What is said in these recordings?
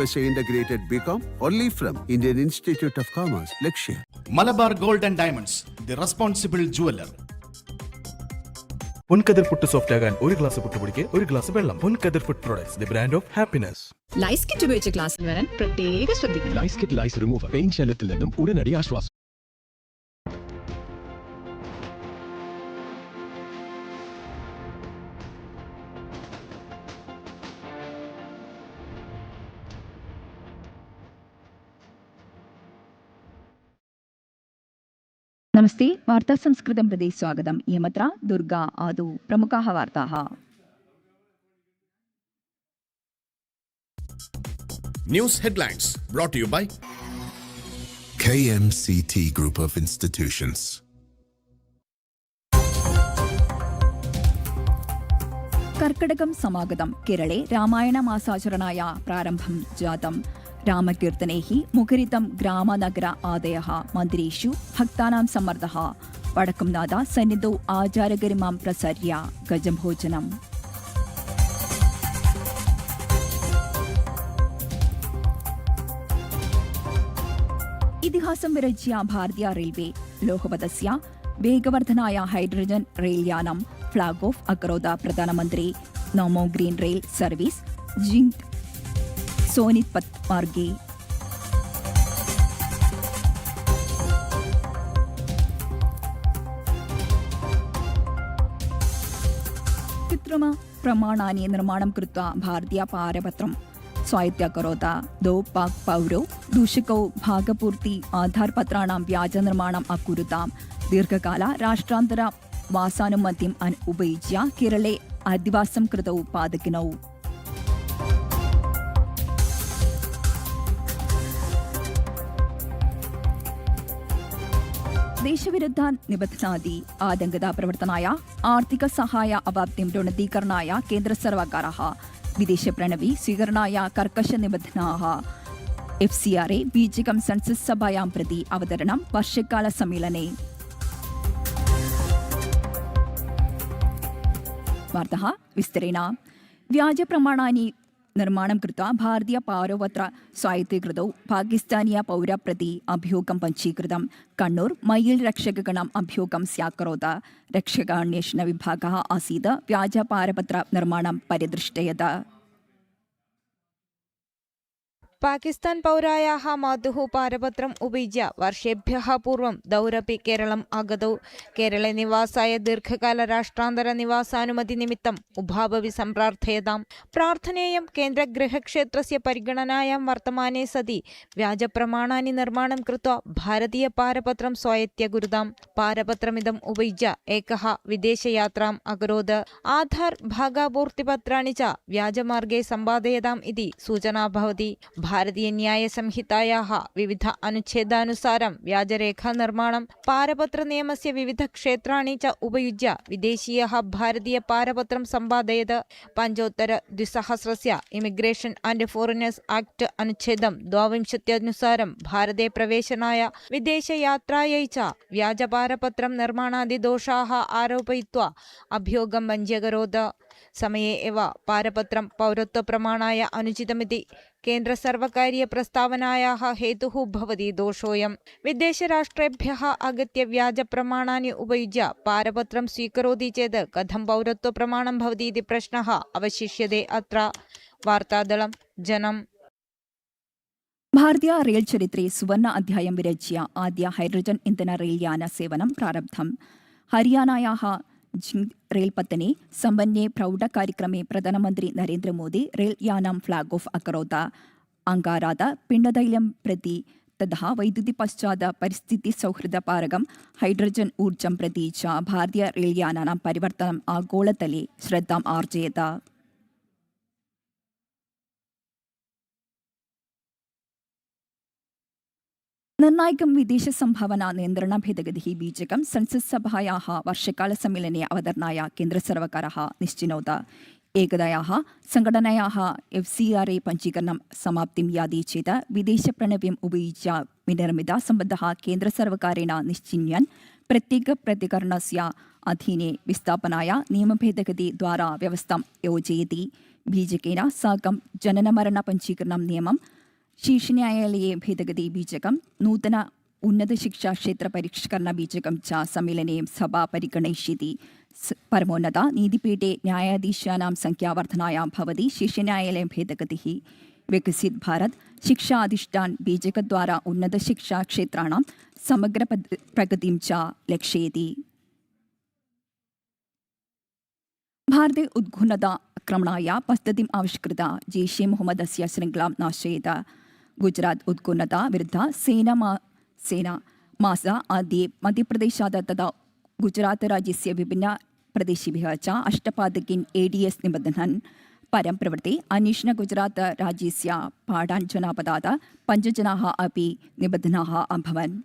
USA Integrated BCom, only from Indian Institute of Commerce, Lakshya. Malabar Gold and Diamonds, the responsible jeweler. Ponkathir puttu soft ആകാൻ ഒരു glass പുട്ടുപൊടിക്ക് ഒരു glass വെള്ളം. Ponkathir food products, the brand of happiness. Lice kit ഉപയോഗിച്ച് ക്ലാസ്സിൽ വരാൻ പ്രത്യേകം ശ്രദ്ധിക്കണം. Lice kit lice remover pain ശല്യത്തിൽ നിന്നും ഉടനടി ആശ്വാസം. नमस्ते वार्ता संस्कृतं प्रति स्वागतम्. इयमत्र दुर्गा आदौ प्रमुखाः वार्ताः. News headlines brought to you by KMCT Group of Institutions. कर्कटकं समागतं. Kerale रामायणमासाचरणाय प्रारम्भं जातम्. रामकीर्तनैः मुखरितं ग्रामनगर आदयः. मन्दिरेषु भक्तानां सम्मर्दः. वडक्कुंनाथ सन्निधौ आचारगरिमां प्रसर्य गजभोजनम्. ഇതിഹാസം വിരച്ചിയ ഭാരതീയ റെയിൽവേ ലോകപഥസ്യ വേഗവർദ്ധനായ ഹൈഡ്രജൻ റെയിൽയാനം ഫ്ളാഗ് ഓഫ് അക്കരോത. പ്രധാനമന്ത്രി NaMo green rail service Jind Sonipat മാർഗേ. कृत्रिम प्रमाणानि निर्माणं कृत्वा भारतीय पारपत्रं स्वायत्तीकरोत्. द्वौ पाक पौरौ दूषकौ भागपूर्ति आधारपत्राणां व्याजनिर्माणम् अकुरुताम्. दीर्घकाल राष्ट्रान्तर वासानुमतिम् उपयुज्य केरळे अधिवासं कृतौ पादकिनौ. ദേശവിരുദ്ധ നിബന്ധനാദി ആതങ്കത പ്രവർത്തനായ ആർത്ഥിക സഹായ അവാപ്തിം രുണദീകരണായ കേന്ദ്ര സർവകാരः വിദേശ പ്രണവി സ്വീകരണായ കർക്കശ നിബന്ധനാः. FCRA ബീജികം സംസദ് സഭായാം പ്രതി അവതരണം വർഷകാല സമ്മേളനെ. വാർത്തः വിസ്തरेण. വ്യാജപ്രമാണാനി निर्माणं कृत्वा भारतीय पारपत्र स्वायत्तीकृतौ पाकिस्तानीय पौर प्रति अभियोगं पञ्जीकृतं. कण्णूर मयिल रक्षकगणम् अभियोगं स्याकरोत्. रक्षकान्वेषण विभागः आसीत् व्याजपारपत्र निर्माणं परिदृष्टयत्. പാകിസ്ഥാൻ പൗരായാः മാതുः പാരപത്രം ഉപയുജ്യ വർഷേഭ്യः പൂർവം ദൗരപി കേരളം ആഗതौ. കേരളെ നിവാസായ ദീർഘകാല രാഷ്ട്രാന്തര നിവാസാനുമതി നിമിത്തം ഉഭാഭവി സംപ്രാർത്ഥയതാം. പ്രാർത്ഥനേയം കേന്ദ്രഗൃഹക്ഷേത്രस्य പരിഗണനായാം വർത്തമാനെ സതി വ്യാജപ്രമാണാനി നിർമ്മാണം കൃത്वा ഭാരതീയ പാരപത്രം സ്വായत्तीकुरुताम्. പാരപത്രമിदम् ഉപയുജ്യ एकः വിദേശയാത്രാം അകരോത്. ആധാർ ഭാഗാപൂർത്തിപത്രാണി ച വ്യാജമാർഗേ सम्पादयताम् इति सूचना भवति. भारतीय न्याय संहितायाः विविध अनुच्छेदानुसारं व्याजरेखा निर्माणं पारपत्र नियमस्य विविध क्षेत्राणि च उपयुज्य विदेशीयः भारतीय पारपत्रं सम्पादयत्. 2020 इमिग्रेशन एंड फॉरेनर्स एक्ट अनुच्छेदं 22 अनुसारं भारते प्रवेशनाय विदेशयात्रायै च व्याजपारपत्रं निर्माणादि दोषाः आरोपयित्वा अभियोगं पञ्जीकरोत्. समये एव पारपत्रं पौरत्वप्रमाणाय अनुचितमिति केन्द्रसर्वकारीय प्रस्तावनायाः हेतुः भवति दोषोऽयं. विदेशराष्ट्रेभ्यः आगत्य व्याजप्रमाणानि उपयुज्य पारपत्रं स्वीकरोति चेत् कथं पौरत्वप्रमाणं भवति इति प्रश्नः अवशिष्यते अत्र. वार्तादलं जनम्. भारतीय रेल चरित्रे सुवर्ण अध्यायं विरच्य आद्य हाइड्रोजन इंधन रेल्यान सेवनं प्रारब्धम्. हरियाणायाः जिन्द् रेलपत्तने सम्पन्ने प्रौढकार्यक्रमे प्रधानमन्त्री नरेन्द्रमोदी रेलयानं फ्लाग् ऑफ अकरोत्. अङ्गारात् पिण्डतैलं प्रति ततः वैद्युतिपश्चात् परिस्थितिसौहृदपारकं हाइड्रोजन ऊर्जं प्रति च भारतीय रेलयानानां परिवर्तनम् आगोलतले श्रद्धाम् आर्जयत्. നിർണായകം വിദേശ സംഭാവന നിയന്ത്രണ ഭേദഗതിः ബീജകം संसत् सभायाः वर्षकालसम्मेलने अवतरणाय केन्द्रसर्वकारः निश्चिनोत्. एकदायाः संघटनायाः FCRA पञ्जीकरणं समाप्तिं याति चेत् विदेशप्रणव्यम् उपयुज्य विनिर्मित सम्बन्धः केन्द्रसर्वकारेण निश्चिन्यन् प्रत्येकप्रतिकरणस्य अधीने विस्थापनाय नियमभेदगति द्वारा व्यवस्थां योजयति. बीजकेन साकं जननमरणपञ्जीकरणं नियमं शीर्षन्यायालये भेदगति बीजकं नूतन उन्नतशिक्षाक्षेत्रपरिष्करण बीजकं च सम्मेलने सभा परिगणयिष्यति परमोन्नत नीतिपीठे न्यायाधीशानां संख्यावर्धनायां भवति शीर्षन्यायालये भेदगतिः विकसित भारत शिक्षा अधिष्ठान बीजकद्वारा उन्नतशिक्षाक्षेत्राणां समग्र प्रगतिं च लक्ष्यति भारते उद्घूर्णताक्रमणाय पद्धतिम् आविष्कृत जैशे मोहम्मदस्य शृङ्खलां नाशयेत गुजरात उद्घूर्णता विरुद्ध सेना मास आद्ये मध्यप्रदेशात् तथा गुजरात राज्यस्य विभिन्न प्रदेशेभ्यः च अष्टपादकीन् ADS निबध्नन् परं प्रवृत्ते अन्वेषण गुजरात राज्यस्य पाडान् जनपदात् 5 जनाः अपि निबध्नाः अभवन्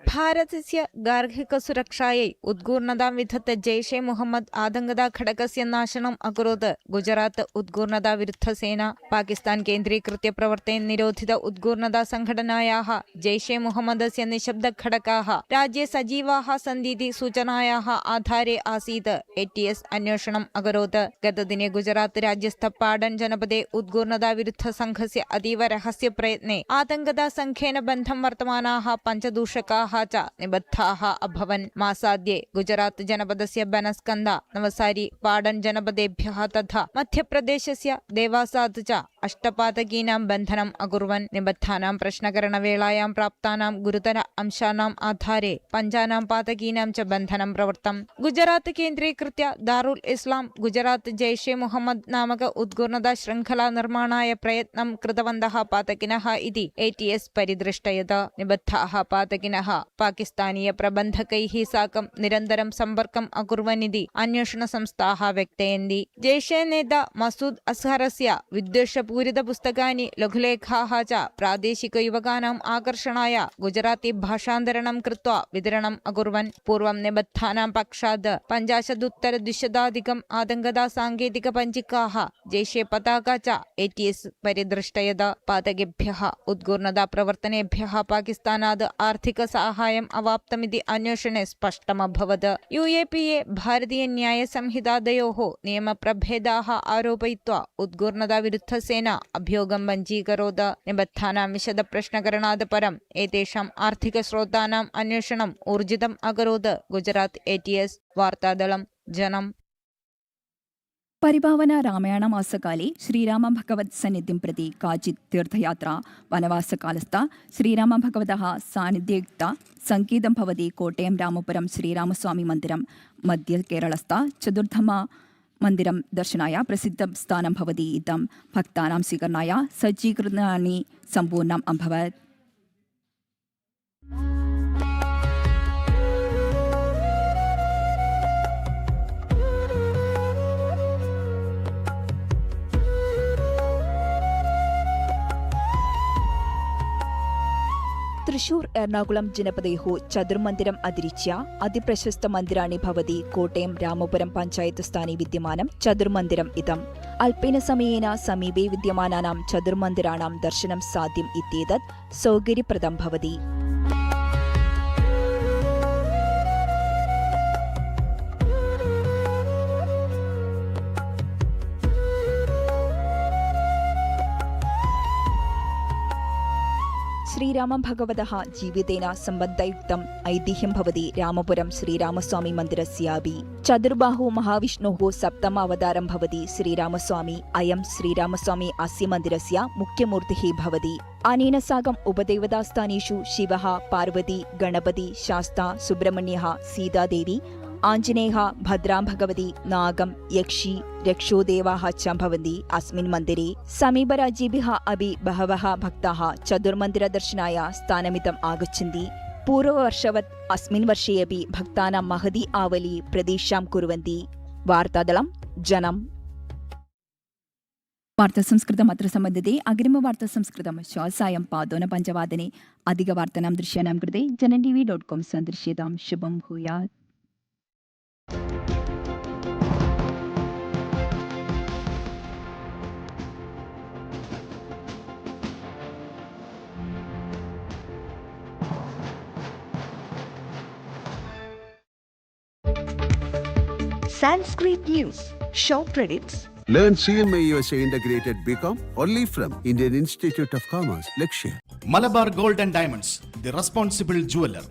भारतस्य गार्हिकसुरक्षायै उद्घूर्णतां विधत्त जैशे मुहम्मद आतङ्कदा घटकस्य नाशनम् अकरोत् गुजरात उद्घूर्णता विरुद्धसेना पाकिस्तान केन्द्रीकृत्य प्रवर्तयन् निरोधित उद्घूर्णता संघटनायाः जैशे मुहम्मदस्य निःशब्दघटकाः राज्ये सजीवाः सन्तीति सूचनायाः आधारे आसीत् ATS अन्वेषणम् अकरोत् गतदिने गुजरात राज्यस्थ पाडन् जनपदे उद्घूर्णता विरुद्धसङ्घस्य अतीव रहस्यप्रयत्ने आतङ्कदा सङ्घेन बन्धं वर्तमानाः 5 दूषकाः च निबद्धाः अभवन् मासाद्ये गुजरात जनपदस्य बनस्कन्दा नवसारी पाडन् जनपदेभ्यः तथा मध्यप्रदेशस्य देवासात् च अष्टपादकीनां बन्धनम् अकुर्वन् निबद्धानां प्रश्नकरणवेलायां प्राप्तानां गुरुतर अंशानाम् आधारे 5 पादकीनां च बन्धनं प्रवृत्तम् गुजरात केन्द्रीकृत्य दारुल इस्लां गुजरात जैशे मुहम्मद नामक उद्घूर्णता शृङ्खला निर्माणाय प्रयत्नं कृतवन्तः पातकिनः इति ATS परिदृष्टयत निबद्धाः पातकिनः पाकिस्तानीय प्रबन्धकैः साकं निरन्तरं सम्पर्कम् अकुर्वन्निति अन्वेषणसंस्थाः व्यक्तयन्ति जैशे नेता मसूद अजहरस्य विद्वेषपूरितपुस्तकानि लघुलेखाः च प्रादेशिकयुवकानाम् आकर्षणाय गुजराती भाषान्तरणं कृत्वा वितरणम् अकुर्वन् पूर्वं निबद्धानां पक्षात् 50-200 आतङ्कदा साङ्केतिकपञ्जिकाः जैशे पताका च ATS परिदृष्टयत पातकेभ्यः उद्घूर्णता प्रवर्तनेभ्यः पाकिस्तानात् आर्थिक साहाय्यम् अवाप्तमिति अन्वेषणे स्पष्टमभवत् UAPA भारतीय न्यायसंहितादयोः नियमप्रभेदाः आरोपयित्वा उद्घूर्णता विरुद्धसेना अभियोगं पञ्जीकरोत् निबद्धानां विशदप्रश्नकरणात् परम् एतेषाम् आर्थिकस्रोतानाम् अन्वेषणम् ऊर्जितम् अकरोत् गुजरात ATS वार्तादलं जनम् परिभावन रामायणमासकाले श्रीरामभगवत्सन्निधिं प्रति काचित् तीर्थयात्रा वनवासकालस्थ श्रीरामभगवतः सान्निध्ययुक्ता सङ्केतं भवति कोट्टयं रामपुरं श्रीरामस्वामीमन्दिरं मध्यकेरळस्थ चतुर्थम मन्दिरं दर्शनाय प्रसिद्धं स्थानं भवति इदं भक्तानां स्वीकरणाय सज्जीकरणानि सम्पूर्णम् अभवत् तृशूर एर्णाकुളം जनपदेः चतुर्मन्दिरम् अतिरिच्य अतिप्रशस्तमन्दिराणि भवति कोट्टयं रामपुरं पञ्चायत् स्थाने विद्यमानं चतुर्मन्दिरम् इदम् अल्पेन समयेन समीपे विद्यमानानां चतुर्मन्दिराणां दर्शनं साध्यम् इत्येतत् सौकर्यप्रदं भवति श्रीरामं भगवतः जीवितेन सम्बद्धयुक्तम् ऐतिह्यं भवति रामपुरं श्रीरामस्वामी मन्दिरस्यापि चतुर्बाहु महाविष्णोः सप्तम अवतारं भवति श्रीरामस्वामी अयं श्रीरामस्वामी अस्य मन्दिरस्य मुख्यमूर्तिः भवति अनेन साकम् उपदेवतास्थानेषु शिवः पार्वती गणपति शास्ता सुब्रह्मण्यः सीतादेवी आञ्जनेयः भद्रां भगवती नागं यक्षी रक्षोदेवाः च भवन्ति अस्मिन् मन्दिरे समीपराज्येभ्यः अपि बहवः भक्ताः चतुर्मन्दिरदर्शनाय स्थानमिदम् आगच्छन्ति पूर्ववर्षवत् अस्मिन् वर्षे अपि भक्तानां महती आवली प्रतीक्षां कुर्वन्ति वार्तादलं जनम् वार्तासंस्कृतम् अत्र सम्बद्धते अग्रिमवार्तासंस्कृतं श्वः सायं 5:05 अधिकवार्तानां दृश्यानां कृते जनntv.com सन्दर्श्यतां शुभं भूयात् Sanskrit News, shop credits. Learn CMA USA Integrated BCom only from Indian Institute of Commerce, Lakshya. Malabar gold and diamonds the responsible jeweller.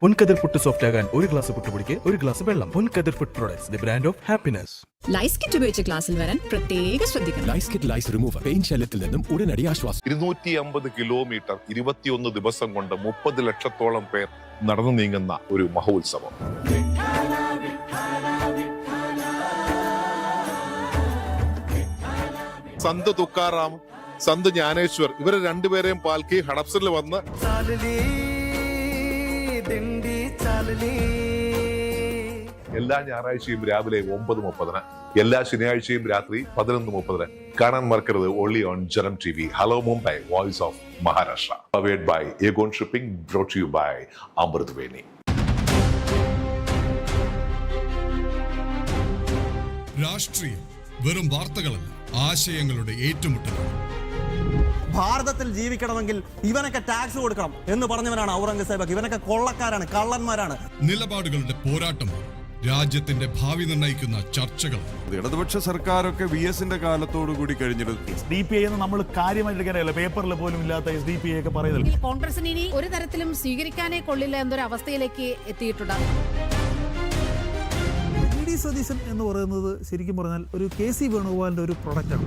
Ponkathir puttu soft ആകാൻ ഒരു ഗ്ലാസ് പുട്ടുപൊടിക്ക് ഒരു ഗ്ലാസ് വെള്ളം. Ponkathir food products, the brand of happiness. Lice kit ഉപയോഗിച്ച് ക്ലാസ്സിൽ വരാൻ പ്രത്യേക ശ്രദ്ധിക്കണം. Lice kit lice remover pain ശല്യത്തിൽ നിന്നും ഉടനടി ആശ്വാസം. 250 കിലോമീറ്റർ 21 ദിവസം കൊണ്ട് 30 ലക്ഷത്തോളം പേർ നടന്നു നീങ്ങുന്ന ഒരു മഹോത്സവം. സന്ത് തുക്കാറാം, സന്ത് ജ്ഞാനേശ്വർ, ഇവരെ രണ്ടുപേരെയും പാൽക്കി ഹഡപ്സറിൽ വന്ന് എല്ലാ ഞായറാഴ്ചയും രാവിലെ 9:30, എല്ലാ ശനിയാഴ്ചയും രാത്രി 11:30 കാണാൻ മറക്കരുത്. Only on Janam TV. Hello Mumbai, voice of Maharashtra. Powered by Aegon shipping, brought you by Amritaveni. രാഷ്ട്രീയം വെറും വാർത്തകളല്ല, ആശയങ്ങളുടെ ഏറ്റുമുട്ടലാണ്. ഭാരതത്തിൽ ജീവിക്കണമെങ്കിൽ ഇവനൊക്കെ ടാക്സ് കൊടുക്കണം എന്ന് പറഞ്ഞവനാണ് ഔറംഗസേബ്. ഇവനൊക്കെ കൊള്ളക്കാരാണ്, കള്ളന്മാരാണ്. നിലപാടുകളുടെ പോരാട്ടമാണ്, രാജ്യത്തിന്റെ ഭാവി നിർണ്ണയിക്കുന്ന ചർച്ചകൾ. ഇടതുപക്ഷ സർക്കാരൊക്കെ VS-ന്റെ കാലത്തോടു കൂടി കഴിഞ്ഞിട്ട് SDPI എന്ന് നമ്മൾ കാര്യമായിട്ട് പേപ്പറിൽ പോലും ഇല്ലാത്ത SDPI ഒക്കെ പറയുന്നത്. കോൺഗ്രസിന് ഇനി ഒരു തരത്തിലും സ്വീകരിക്കാനേ കൊള്ളില്ല എന്നൊരു അവസ്ഥയിലേക്ക് എത്തിയിട്ടുണ്ട്. സതീശൻ എന്ന് പറയുന്നത് ശരിക്കും പറഞ്ഞാൽ ഒരു KC വേണുഗോപാലിന്റെ ഒരു പ്രൊഡക്റ്റാണ്.